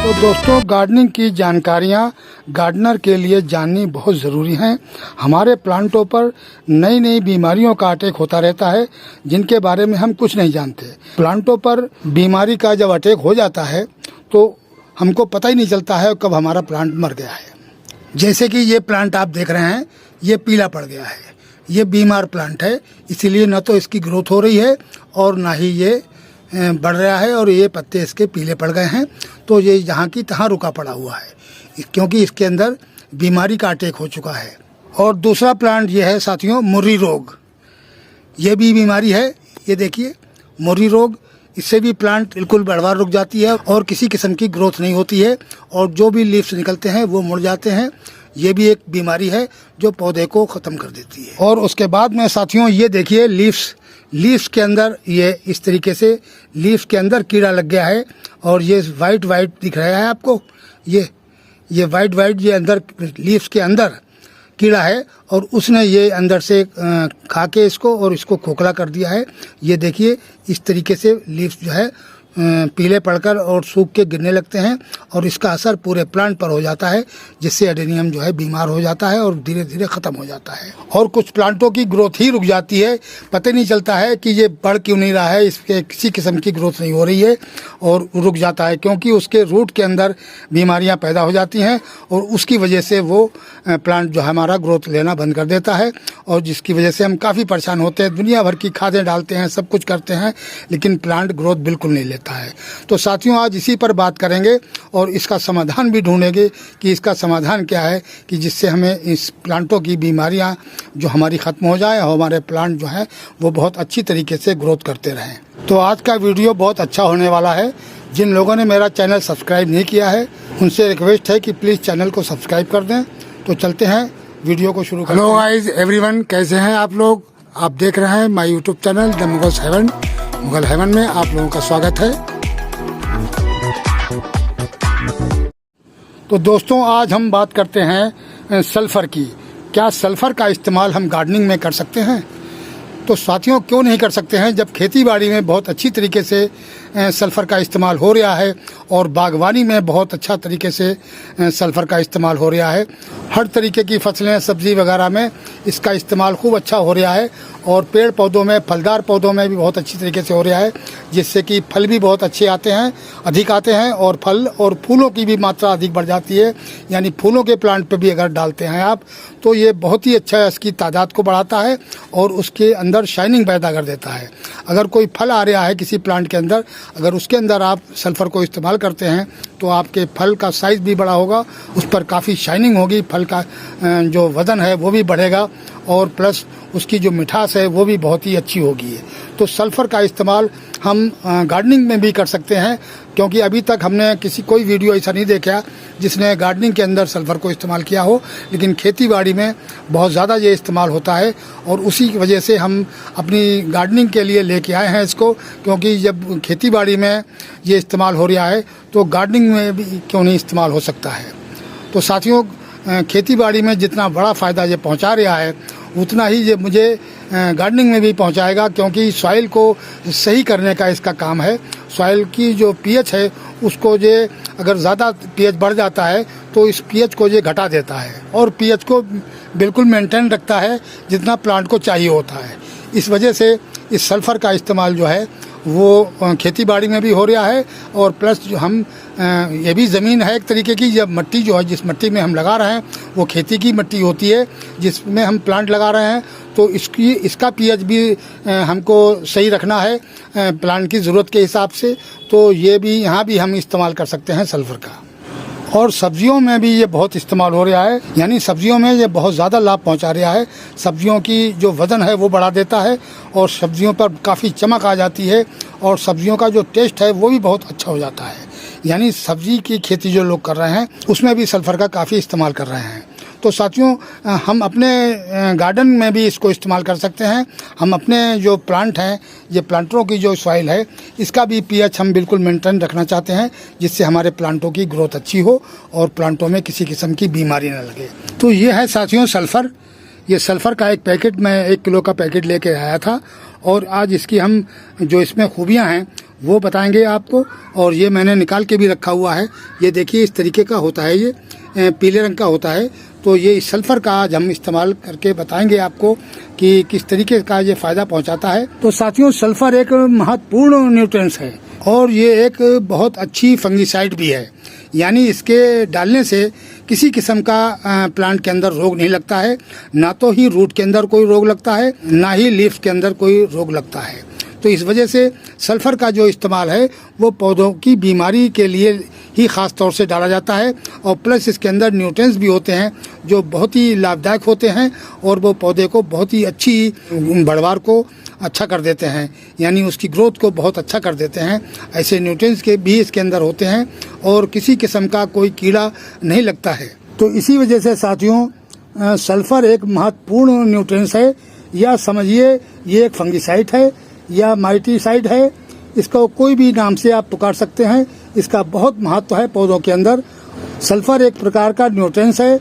तो दोस्तों, गार्डनिंग की जानकारियाँ गार्डनर के लिए जाननी बहुत ज़रूरी हैं। हमारे प्लांटों पर नई नई बीमारियों का अटैक होता रहता है, जिनके बारे में हम कुछ नहीं जानते। प्लांटों पर बीमारी का जब अटैक हो जाता है तो हमको पता ही नहीं चलता है कब हमारा प्लांट मर गया है। जैसे कि ये प्लांट आप देख रहे हैं, ये पीला पड़ गया है, ये बीमार प्लांट है, इसीलिए न तो इसकी ग्रोथ हो रही है और ना ही ये बढ़ रहा है, और ये पत्ते इसके पीले पड़ गए हैं। तो ये जहाँ की तहाँ रुका पड़ा हुआ है, क्योंकि इसके अंदर बीमारी का अटैक हो चुका है। और दूसरा प्लांट ये है साथियों, मुर्री रोग। ये भी बीमारी है, ये देखिए मुर्री रोग। इससे भी प्लांट बिल्कुल बढ़वार रुक जाती है और किसी किस्म की ग्रोथ नहीं होती है, और जो भी लीव्स निकलते हैं वो मुड़ जाते हैं। ये भी एक बीमारी है जो पौधे को ख़त्म कर देती है। और उसके बाद में साथियों, ये देखिए लीव्स के अंदर ये इस तरीके से लीव्स के अंदर कीड़ा लग गया है, और ये वाइट दिख रहा है आपको। ये वाइट ये अंदर लीव्स के अंदर कीड़ा है, और उसने ये अंदर से खा के इसको और इसको खोखला कर दिया है। ये देखिए इस तरीके से लीव्स जो है पीले पड़कर और सूख के गिरने लगते हैं, और इसका असर पूरे प्लांट पर हो जाता है, जिससे एडेनियम जो है बीमार हो जाता है और धीरे धीरे ख़त्म हो जाता है। और कुछ प्लांटों की ग्रोथ ही रुक जाती है, पता नहीं चलता है कि ये बढ़ क्यों नहीं रहा है, इसके किसी किस्म की ग्रोथ नहीं हो रही है और रुक जाता है, क्योंकि उसके रूट के अंदर बीमारियाँ पैदा हो जाती हैं, और उसकी वजह से वो प्लांट जो हमारा ग्रोथ लेना बंद कर देता है, और जिसकी वजह से हम काफ़ी परेशान होते हैं। दुनिया भर की खादें डालते हैं, सब कुछ करते हैं, लेकिन प्लांट ग्रोथ बिल्कुल नहीं लेता है। तो साथियों, आज इसी पर बात करेंगे और इसका समाधान भी ढूंढेंगे कि इसका समाधान क्या है, कि जिससे हमें इस प्लांटों की बीमारियां जो हमारी ख़त्म हो जाए और हमारे प्लांट जो है वो बहुत अच्छी तरीके से ग्रोथ करते रहें। तो आज का वीडियो बहुत अच्छा होने वाला है। जिन लोगों ने मेरा चैनल सब्सक्राइब नहीं किया है, उनसे रिक्वेस्ट है कि प्लीज़ चैनल को सब्सक्राइब कर दें। तो चलते हैं वीडियो को शुरू करते हैं। हेलो गाइस एवरीवन, कैसे हैं आप लोग? आप देख रहे हैं my YouTube channel the Mughal heaven में आप लोगों का स्वागत है। तो दोस्तों, आज हम बात करते हैं सल्फ़र की। क्या सल्फ़र का इस्तेमाल हम गार्डनिंग में कर सकते हैं? तो साथियों, क्यों नहीं कर सकते हैं, जब खेती बाड़ी में बहुत अच्छी तरीके से सल्फ़र का इस्तेमाल हो रहा है, और बागवानी में बहुत अच्छा तरीके से सल्फ़र का इस्तेमाल हो रहा है। हर तरीके की फसलें, सब्ज़ी वगैरह में इसका इस्तेमाल खूब अच्छा हो रहा है, और पेड़ पौधों में, फलदार पौधों में भी बहुत अच्छी तरीके से हो रहा है, जिससे कि फल भी बहुत अच्छे आते हैं, अधिक आते हैं, और फल और फूलों की भी मात्रा अधिक बढ़ जाती है। यानी फूलों के प्लांट पे भी अगर डालते हैं आप, तो ये बहुत ही अच्छा इसकी तादाद को बढ़ाता है और उसके अंदर शाइनिंग पैदा कर देता है। अगर कोई फल आ रहा है किसी प्लांट के अंदर, अगर उसके अंदर आप सल्फ़र को इस्तेमाल करते हैं, तो आपके फल का साइज़ भी बड़ा होगा, उस पर काफ़ी शाइनिंग होगी, फल का जो वज़न है वो भी बढ़ेगा, और प्लस उसकी जो मिठास है वो भी बहुत ही अच्छी होगी। तो सल्फ़र का इस्तेमाल हम गार्डनिंग में भी कर सकते हैं, क्योंकि अभी तक हमने कोई वीडियो ऐसा नहीं देखा जिसने गार्डनिंग के अंदर सल्फ़र को इस्तेमाल किया हो, लेकिन खेती बाड़ी में बहुत ज़्यादा ये इस्तेमाल होता है, और उसी की वजह से हम अपनी गार्डनिंग के लिए लेके आए हैं इसको। क्योंकि जब खेती बाड़ी में ये इस्तेमाल हो रहा है, तो गार्डनिंग में भी क्यों नहीं इस्तेमाल हो सकता है। तो साथियों, खेती बाड़ी में जितना बड़ा फ़ायदा ये पहुंचा रहा है, उतना ही ये मुझे गार्डनिंग में भी पहुंचाएगा, क्योंकि सॉइल को सही करने का इसका काम है। सॉइल की जो पीएच है, उसको ये अगर ज़्यादा पीएच बढ़ जाता है तो इस पीएच को ये घटा देता है, और पीएच को बिल्कुल मेंटेन रखता है जितना प्लांट को चाहिए होता है। इस वजह से इस सल्फ़र का इस्तेमाल जो है वो खेती बाड़ी में भी हो रहा है, और प्लस जो हम ये भी ज़मीन है एक तरीके की, जब मिट्टी जो है, जिस मिट्टी में हम लगा रहे हैं वो खेती की मिट्टी होती है जिसमें हम प्लांट लगा रहे हैं, तो इसका पीएच भी हमको सही रखना है प्लांट की ज़रूरत के हिसाब से। तो ये भी यहाँ भी हम इस्तेमाल कर सकते हैं सल्फ़र का। और सब्जियों में भी ये बहुत इस्तेमाल हो रहा है, यानी सब्जियों में ये बहुत ज़्यादा लाभ पहुंचा रहा है। सब्जियों की जो वज़न है वो बढ़ा देता है, और सब्जियों पर काफ़ी चमक आ जाती है, और सब्जियों का जो टेस्ट है वो भी बहुत अच्छा हो जाता है। यानी सब्जी की खेती जो लोग कर रहे हैं, उसमें भी सल्फ़र का काफ़ी इस्तेमाल कर रहे हैं। तो साथियों, हम अपने गार्डन में भी इसको इस्तेमाल कर सकते हैं। हम अपने जो प्लांट हैं, ये प्लांटरों की जो सॉइल है, इसका भी पीएच हम बिल्कुल मेंटेन रखना चाहते हैं, जिससे हमारे प्लांटों की ग्रोथ अच्छी हो और प्लांटों में किसी किस्म की बीमारी न लगे। तो ये है साथियों सल्फ़र। ये सल्फ़र का एक पैकेट, मैं 1 किलो का पैकेट लेके आया था, और आज इसकी हम जो इसमें खूबियाँ हैं वो बताएंगे आपको। और ये मैंने निकाल के भी रखा हुआ है, ये देखिए इस तरीके का होता है, ये पीले रंग का होता है। तो ये सल्फ़र का आज हम इस्तेमाल करके बताएंगे आपको कि किस तरीके का ये फ़ायदा पहुंचाता है। तो साथियों, सल्फ़र एक महत्वपूर्ण न्यूट्रिएंट्स है और ये एक बहुत अच्छी फंगिसाइड भी है। यानी इसके डालने से किसी किस्म का प्लांट के अंदर रोग नहीं लगता है, ना तो ही रूट के अंदर कोई रोग लगता है, ना ही लीफ के अंदर कोई रोग लगता है। तो इस वजह से सल्फ़र का जो इस्तेमाल है वो पौधों की बीमारी के लिए ही ख़ास तौर से डाला जाता है। और प्लस इसके अंदर न्यूट्रिएंट्स भी होते हैं जो बहुत ही लाभदायक होते हैं और वो पौधे को बहुत ही अच्छी बढ़वार को अच्छा कर देते हैं, यानी उसकी ग्रोथ को बहुत अच्छा कर देते हैं। ऐसे न्यूट्रिएंट्स के भी इसके अंदर होते हैं और किसी किस्म का कोई कीड़ा नहीं लगता है। तो इसी वजह से साथियों, सल्फ़र एक महत्वपूर्ण न्यूट्रिएंट्स है, या समझिए ये एक फंगिसाइड है या माइटीसाइड है, इसको कोई भी नाम से आप पुकार सकते हैं। इसका बहुत महत्व है पौधों के अंदर। सल्फ़र एक प्रकार का न्यूट्रिएंट्स है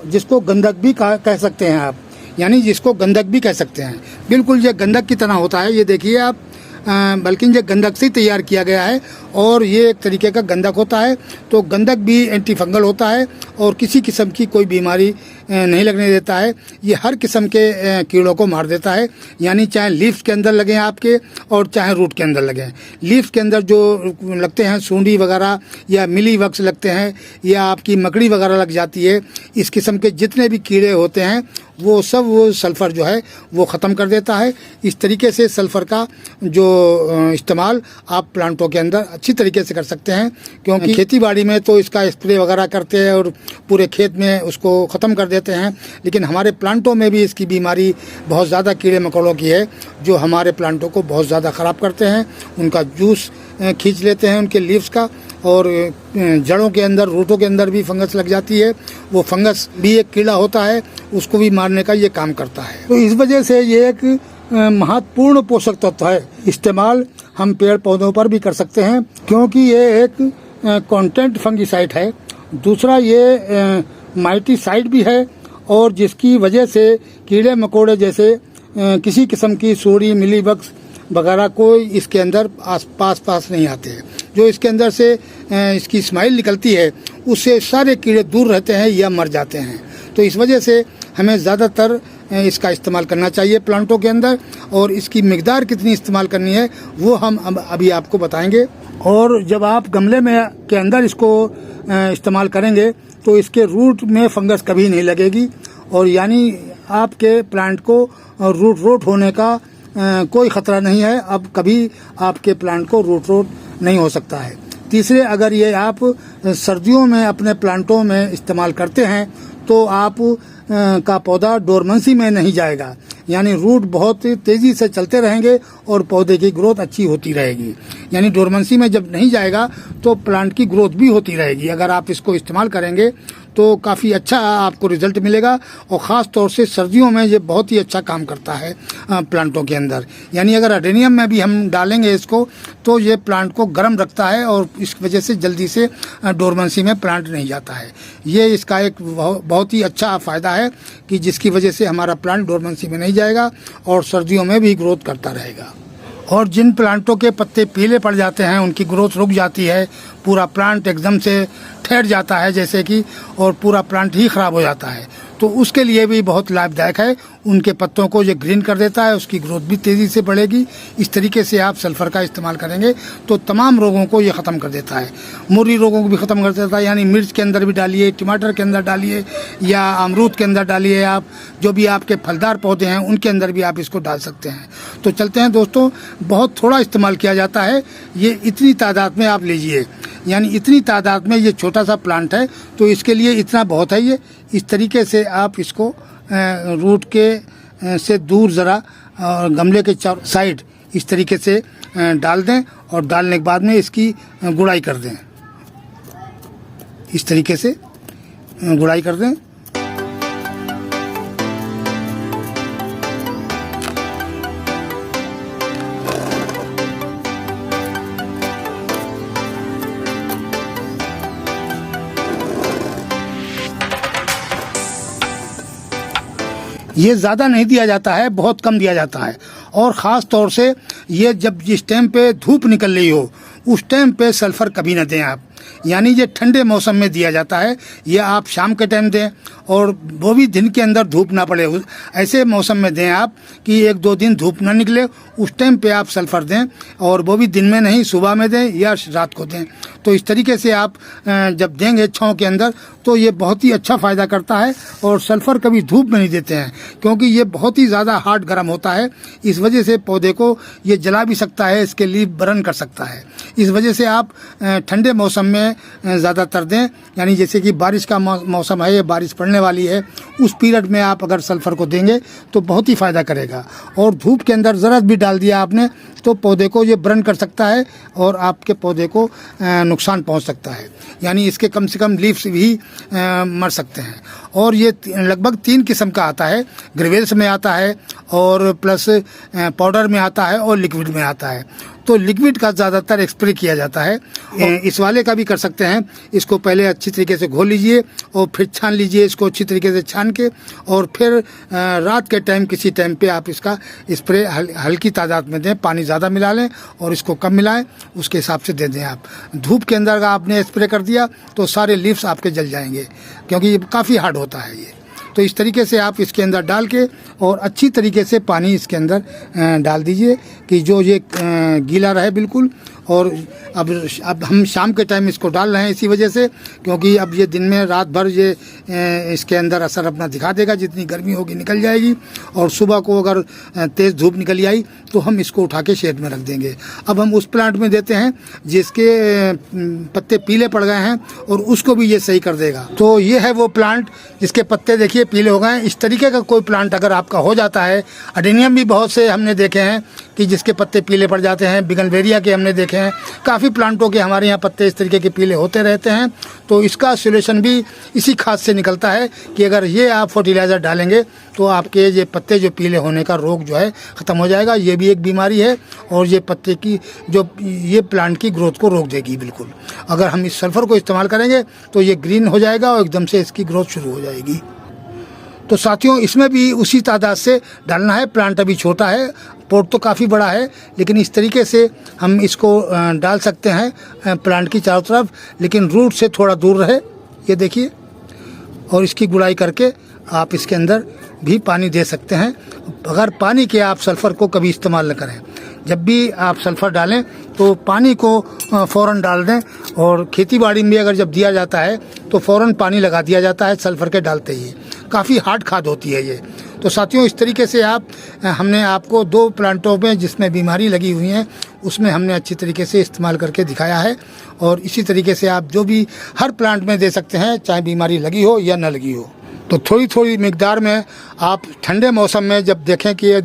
जिसको गंधक भी कह सकते हैं आप, यानी जिसको गंधक भी कह सकते हैं। बिल्कुल ये गंधक की तरह होता है, ये देखिए आप, बल्कि ये गंधक से तैयार किया गया है और ये एक तरीके का गंधक होता है। तो गंधक भी एंटी फंगल होता है और किसी किस्म की कोई बीमारी नहीं लगने देता है। ये हर किस्म के कीड़ों को मार देता है, यानी चाहे लीफ के अंदर लगें आपके और चाहे रूट के अंदर लगें। लीफ के अंदर जो लगते हैं सूंडी वगैरह या मिली वक्स लगते हैं या आपकी मकड़ी वगैरह लग जाती है, इस किस्म के जितने भी कीड़े होते हैं वो सब वो सल्फ़र जो है वो ख़त्म कर देता है। इस तरीके से सल्फ़र का जो इस्तेमाल आप प्लांटों के अंदर अच्छी तरीके से कर सकते हैं, क्योंकि खेती बाड़ी में तो इसका स्प्रे वगैरह करते हैं और पूरे खेत में उसको ख़त्म कर देते हैं, लेकिन हमारे प्लांटों में भी इसकी बीमारी बहुत ज़्यादा कीड़े मकोड़ों की है जो हमारे प्लांटों को बहुत ज़्यादा ख़राब करते हैं। उनका जूस खींच लेते हैं उनके लीव्स का, और जड़ों के अंदर रूटों के अंदर भी फंगस लग जाती है। वो फंगस भी एक कीड़ा होता है, उसको भी मारने का ये काम करता है। तो इस वजह से ये एक महत्वपूर्ण पोषक तत्व है। इस्तेमाल हम पेड़ पौधों पर भी कर सकते हैं क्योंकि ये एक कॉन्टेंट फंगिसाइड है। दूसरा ये माइटीसाइड भी है और जिसकी वजह से कीड़े मकोड़े जैसे किसी किस्म की सूड़ी मिलीबग्स वगैरह कोई इसके अंदर पास नहीं आते हैं। जो इसके अंदर से इसकी स्माइल निकलती है उससे सारे कीड़े दूर रहते हैं या मर जाते हैं। तो इस वजह से हमें ज़्यादातर इसका इस्तेमाल करना चाहिए प्लांटों के अंदर, और इसकी मिकदार कितनी इस्तेमाल करनी है वो हम अभी आपको बताएंगे। और जब आप गमले में के अंदर इसको इस्तेमाल करेंगे तो इसके रूट में फंगस कभी नहीं लगेगी, और यानी आपके प्लांट को रूट रोट होने का कोई ख़तरा नहीं है। अब कभी आपके प्लांट को रूट रोट नहीं हो सकता है। तीसरे, अगर ये आप सर्दियों में अपने प्लांटों में इस्तेमाल करते हैं तो आप का पौधा डोरमेंसी में नहीं जाएगा, यानी रूट बहुत तेज़ी से चलते रहेंगे और पौधे की ग्रोथ अच्छी होती रहेगी। यानी डोरमेंसी में जब नहीं जाएगा तो प्लांट की ग्रोथ भी होती रहेगी। अगर आप इसको इस्तेमाल करेंगे तो काफ़ी अच्छा आपको रिजल्ट मिलेगा, और ख़ास तौर से सर्दियों में ये बहुत ही अच्छा काम करता है प्लांटों के अंदर। यानी अगर अडेनियम में भी हम डालेंगे इसको तो ये प्लांट को गर्म रखता है और इस वजह से जल्दी से डोरमेंसी में प्लांट नहीं जाता है। ये इसका एक बहुत ही अच्छा फ़ायदा है कि जिसकी वजह से हमारा प्लांट डोरमेंसी में नहीं जाएगा और सर्दियों में भी ग्रोथ करता रहेगा। और जिन प्लांटों के पत्ते पीले पड़ जाते हैं, उनकी ग्रोथ रुक जाती है, पूरा प्लांट एकदम से ठहर जाता है जैसे कि, और पूरा प्लांट ही ख़राब हो जाता है, तो उसके लिए भी बहुत लाभदायक है। उनके पत्तों को ये ग्रीन कर देता है, उसकी ग्रोथ भी तेज़ी से बढ़ेगी। इस तरीके से आप सल्फ़र का इस्तेमाल करेंगे तो तमाम रोगों को ये ख़त्म कर देता है। मुर्री रोगों को भी ख़त्म कर देता है, यानी मिर्च के अंदर भी डालिए, टमाटर के अंदर डालिए या अमरूद के अंदर डालिए, आप जो भी आपके फलदार पौधे हैं उनके अंदर भी आप इसको डाल सकते हैं। तो चलते हैं दोस्तों, बहुत थोड़ा इस्तेमाल किया जाता है, ये इतनी तादाद में आप लीजिए, यानी इतनी तादाद में ये छोटा सा प्लांट है तो इसके लिए इतना बहुत है। ये इस तरीके से आप इसको रूट के से दूर ज़रा और गमले के चारों साइड इस तरीके से डाल दें, और डालने के बाद में इसकी गुड़ाई कर दें। इस तरीके से गुड़ाई कर दें। ये ज़्यादा नहीं दिया जाता है, बहुत कम दिया जाता है, और ख़ास तौर से ये जब जिस टाइम पे धूप निकल रही हो उस टाइम पे सल्फर कभी ना दें आप, यानी ये ठंडे मौसम में दिया जाता है। ये आप शाम के टाइम दें और वो भी दिन के अंदर धूप ना पड़े, ऐसे मौसम में दें आप कि 1-2 दिन धूप ना निकले, उस टाइम पे आप सल्फर दें। और वो भी दिन में नहीं, सुबह में दें या रात को दें। तो इस तरीके से आप जब देंगे छांव के अंदर तो ये बहुत ही अच्छा फ़ायदा करता है। और सल्फर कभी धूप में नहीं देते हैं क्योंकि ये बहुत ही ज़्यादा हार्ड गर्म होता है, इस वजह से पौधे को ये जला भी सकता है, इसके लीफ बर्न कर सकता है। इस वजह से आप ठंडे मौसम में ज़्यादातर दें, यानी जैसे कि बारिश का मौसम है, ये बारिश पड़ने वाली है, उस पीरियड में आप अगर सल्फर को देंगे तो बहुत ही फ़ायदा करेगा। और धूप के अंदर ज़रा भी डाल दिया आपने तो पौधे को ये बर्न कर सकता है और आपके पौधे को नुकसान पहुंच सकता है, यानी इसके कम से कम लीव्स भी मर सकते हैं। और ये लगभग 3 किस्म का आता है, ग्रेवेल्स में आता है और प्लस पाउडर में आता है और लिक्विड में आता है। तो लिक्विड का ज़्यादातर स्प्रे किया जाता है, इस वाले का भी कर सकते हैं। इसको पहले अच्छी तरीके से घोल लीजिए और फिर छान लीजिए, इसको अच्छी तरीके से छान के, और फिर रात के टाइम किसी टाइम पे आप इसका स्प्रे हल्की तादाद में दें, पानी ज़्यादा मिला लें और इसको कम मिलाएं, उसके हिसाब से दे दें आप। धूप के अंदर अगर आपने स्प्रे कर दिया तो सारे लीव्स आपके जल जाएंगे क्योंकि ये काफ़ी हार्ड होता है ये। तो इस तरीके से आप इसके अंदर डाल के और अच्छी तरीके से पानी इसके अंदर डाल दीजिए कि जो ये गीला रहे बिल्कुल। और अब हम शाम के टाइम इसको डाल रहे हैं इसी वजह से, क्योंकि अब ये दिन में रात भर ये इसके अंदर असर अपना दिखा देगा, जितनी गर्मी होगी निकल जाएगी। और सुबह को अगर तेज़ धूप निकल आई तो हम इसको उठा के शेड में रख देंगे। अब हम उस प्लांट में देते हैं जिसके पत्ते पीले पड़ गए हैं और उसको भी ये सही कर देगा। तो ये है वो प्लांट जिसके पत्ते देखिए पीले हो गए हैं। इस तरीके का कोई प्लांट अगर आपका हो जाता है, अडेनियम भी बहुत से हमने देखे हैं कि जिसके पत्ते पीले पड़ जाते हैं, बिगनवेरिया के हमने देखे हैं, काफ़ी प्लांटों के हमारे यहाँ पत्ते इस तरीके के पीले होते रहते हैं। तो इसका सोल्यूशन भी इसी खाद से निकलता है कि अगर ये आप फर्टिलाइज़र डालेंगे तो आपके ये पत्ते जो पीले होने का रोग जो है ख़त्म हो जाएगा। ये भी एक बीमारी है और ये पत्ते की जो ये प्लांट की ग्रोथ को रोक देगी बिल्कुल। अगर हम इस सल्फ़र को इस्तेमाल करेंगे तो ये ग्रीन हो जाएगा और एकदम से इसकी ग्रोथ शुरू हो जाएगी। तो साथियों इसमें भी उसी तादाद से डालना है। प्लांट अभी छोटा है, पोट तो काफ़ी बड़ा है, लेकिन इस तरीके से हम इसको डाल सकते हैं प्लांट की चारों तरफ, लेकिन रूट से थोड़ा दूर रहे, ये देखिए। और इसकी गुड़ाई करके आप इसके अंदर भी पानी दे सकते हैं। अगर पानी के आप सल्फ़र को कभी इस्तेमाल न करें, जब भी आप सल्फ़र डालें तो पानी को फ़ौरन डाल दें। और खेती बाड़ी में अगर जब दिया जाता है तो फ़ौरन पानी लगा दिया जाता है सल्फ़र के डालते ही। काफ़ी हार्ड खाद होती है ये। तो साथियों इस तरीके से हमने आपको 2 प्लांटों में जिसमें बीमारी लगी हुई है उसमें हमने अच्छी तरीके से इस्तेमाल करके दिखाया है। और इसी तरीके से आप जो भी हर प्लांट में दे सकते हैं, चाहे बीमारी लगी हो या न लगी हो। तो थोड़ी थोड़ी मिकदार में आप ठंडे मौसम में जब देखें कि ये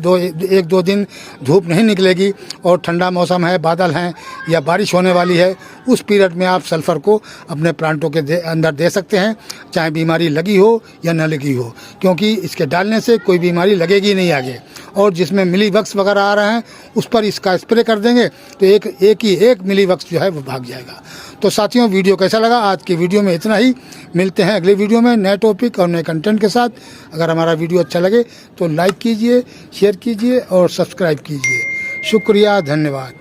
1-2 दिन धूप नहीं निकलेगी और ठंडा मौसम है, बादल हैं या बारिश होने वाली है, उस पीरियड में आप सल्फ़र को अपने प्लांटों के अंदर दे सकते हैं, चाहे बीमारी लगी हो या न लगी हो, क्योंकि इसके डालने से कोई बीमारी लगेगी नहीं आगे। और जिसमें मिलीबग्स वगैरह आ रहे हैं उस पर इसका स्प्रे कर देंगे तो एक मिलीबग्स जो है वो भाग जाएगा। तो साथियों वीडियो कैसा लगा? आज की वीडियो में इतना ही। मिलते हैं अगले वीडियो में नए टॉपिक और नए कंटेंट के साथ। अगर हमारा वीडियो अच्छा लगे तो लाइक कीजिए, शेयर कीजिए और सब्सक्राइब कीजिए। शुक्रिया, धन्यवाद।